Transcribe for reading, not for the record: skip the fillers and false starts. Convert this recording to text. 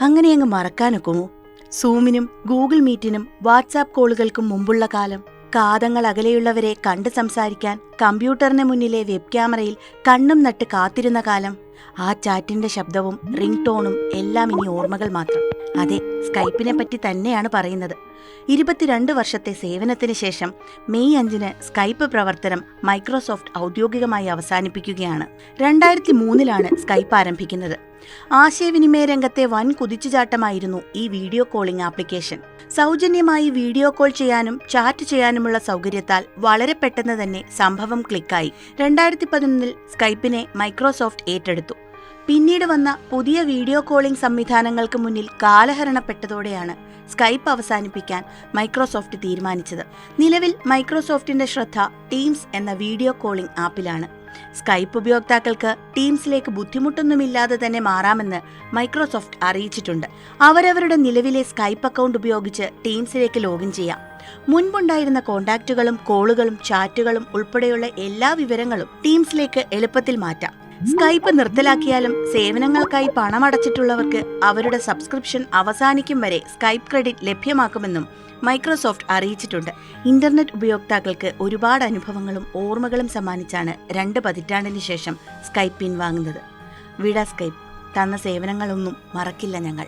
അങ്ങനെയങ്ങ് മറക്കാനൊക്കുമോ? സൂമിനും Google മീറ്റിനും WhatsApp കോളുകൾക്കും മുമ്പുള്ള കാലം, കാതങ്ങൾ അകലെയുള്ളവരെ കണ്ട് സംസാരിക്കാൻ കമ്പ്യൂട്ടറിന് മുന്നിലെ വെബ് ക്യാമറയിൽ കണ്ണും നട്ട് കാത്തിരുന്ന കാലം, ആ ചാറ്റിന്റെ ശബ്ദവും റിംഗ് ടോണും എല്ലാം ഇനി ഓർമ്മകൾ മാത്രം. അതെ, സ്കൈപ്പിനെ പറ്റി തന്നെയാണ് പറയുന്നത്. 22 വർഷത്തെ സേവനത്തിന് ശേഷം മെയ് 5-ന് സ്കൈപ്പ് പ്രവർത്തനം മൈക്രോസോഫ്റ്റ് ഔദ്യോഗികമായി അവസാനിപ്പിക്കുകയാണ്. 2003-ലാണ് സ്കൈപ്പ് ആരംഭിക്കുന്നത്. ആശയവിനിമയ രംഗത്തെ വൻ കുതിച്ചുചാട്ടമായിരുന്നു ഈ വീഡിയോ കോളിംഗ് ആപ്ലിക്കേഷൻ. സൗജന്യമായി വീഡിയോ കോൾ ചെയ്യാനും ചാറ്റ് ചെയ്യാനുമുള്ള സൗകര്യത്താൽ വളരെ പെട്ടെന്ന് തന്നെ സംഭവം ക്ലിക്കായി. 2011-ൽ സ്കൈപ്പിനെ മൈക്രോസോഫ്റ്റ് ഏറ്റെടുത്തു. പിന്നീട് വന്ന പുതിയ വീഡിയോ കോളിംഗ് സംവിധാനങ്ങൾക്ക് മുന്നിൽ കാലഹരണപ്പെട്ടതോടെയാണ് സ്കൈപ്പ് അവസാനിപ്പിക്കാൻ മൈക്രോസോഫ്റ്റ് തീരുമാനിച്ചത്. നിലവിൽ മൈക്രോസോഫ്റ്റിന്റെ ശ്രദ്ധ ടീംസ് എന്ന വീഡിയോ കോളിംഗ് ആപ്പിലാണ്. സ്കൈപ്പ് ഉപയോക്താക്കൾക്ക് ടീംസിലേക്ക് ബുദ്ധിമുട്ടൊന്നുമില്ലാതെ തന്നെ മാറാമെന്ന് മൈക്രോസോഫ്റ്റ് അറിയിച്ചിട്ടുണ്ട്. അവരവരുടെ നിലവിലെ സ്കൈപ്പ് അക്കൗണ്ട് ഉപയോഗിച്ച് ടീംസിലേക്ക് ലോഗിൻ ചെയ്യാം. മുൻപുണ്ടായിരുന്ന കോണ്ടാക്റ്റുകളും കോളുകളും ചാറ്റുകളും ഉൾപ്പെടെയുള്ള എല്ലാ വിവരങ്ങളും ടീംസിലേക്ക് എളുപ്പത്തിൽ മാറ്റാം. സ്കൈപ്പ് നിർത്തലാക്കിയാലും സേവനങ്ങൾക്കായി പണമടച്ചിട്ടുള്ളവർക്ക് അവരുടെ സബ്സ്ക്രിപ്ഷൻ അവസാനിക്കും വരെ സ്കൈപ്പ് ക്രെഡിറ്റ് ലഭ്യമാക്കുമെന്നും മൈക്രോസോഫ്റ്റ് അറിയിച്ചിട്ടുണ്ട്. ഇന്റർനെറ്റ് ഉപയോക്താക്കൾക്ക് ഒരുപാട് അനുഭവങ്ങളും ഓർമ്മകളും സമ്മാനിച്ചാണ് 2 പതിറ്റാണ്ടിന് ശേഷം സ്കൈപ്പ് പിൻവാങ്ങുന്നത്. വിട സ്കൈപ്പ്. തന്ന സേവനങ്ങളൊന്നും മറക്കില്ല ഞങ്ങൾ.